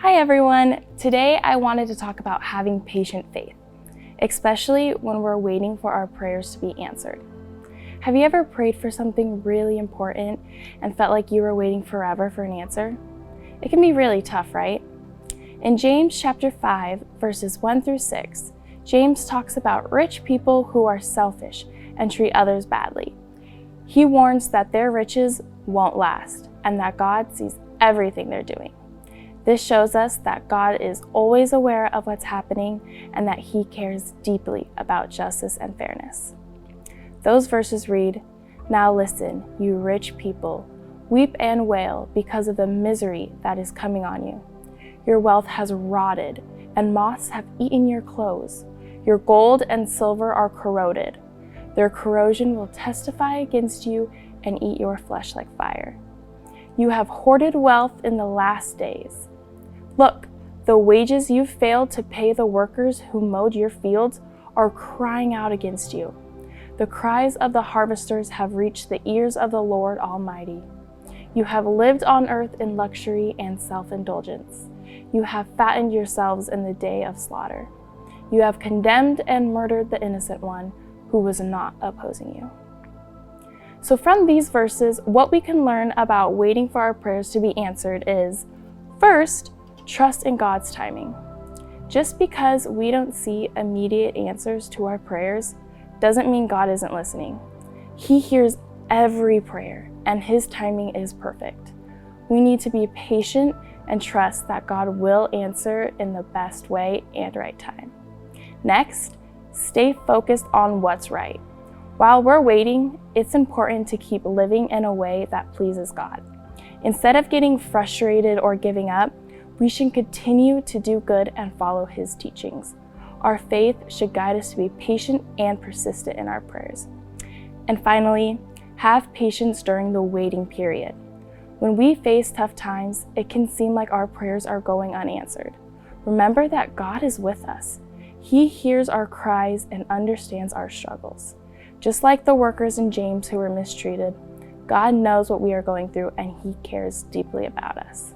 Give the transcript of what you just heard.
Hi everyone! Today I wanted to talk about having patient faith, especially when we're waiting for our prayers to be answered. Have you ever prayed for something really important and felt like you were waiting forever for an answer? It can be really tough, right? In James chapter 5, verses 1 through 6, James talks about rich people who are selfish and treat others badly. He warns that their riches won't last and that God sees everything they're doing. This shows us that God is always aware of what's happening and that He cares deeply about justice and fairness. Those verses read, "Now listen, you rich people, weep and wail because of the misery that is coming on you. Your wealth has rotted, and moths have eaten your clothes. Your gold and silver are corroded. Their corrosion will testify against you and eat your flesh like fire. You have hoarded wealth in the last days. Look, the wages you failed to pay the workers who mowed your fields are crying out against you. The cries of the harvesters have reached the ears of the Lord Almighty. You have lived on earth in luxury and self-indulgence. You have fattened yourselves in the day of slaughter. You have condemned and murdered the innocent one who was not opposing you." So from these verses, what we can learn about waiting for our prayers to be answered is, first, trust in God's timing. Just because we don't see immediate answers to our prayers doesn't mean God isn't listening. He hears every prayer, and His timing is perfect. We need to be patient and trust that God will answer in the best way and right time. Next, stay focused on what's right. While we're waiting, it's important to keep living in a way that pleases God. Instead of getting frustrated or giving up, we should continue to do good and follow His teachings. Our faith should guide us to be patient and persistent in our prayers. And finally, have patience during the waiting period. When we face tough times, it can seem like our prayers are going unanswered. Remember that God is with us. He hears our cries and understands our struggles. Just like the workers in James who were mistreated, God knows what we are going through and He cares deeply about us.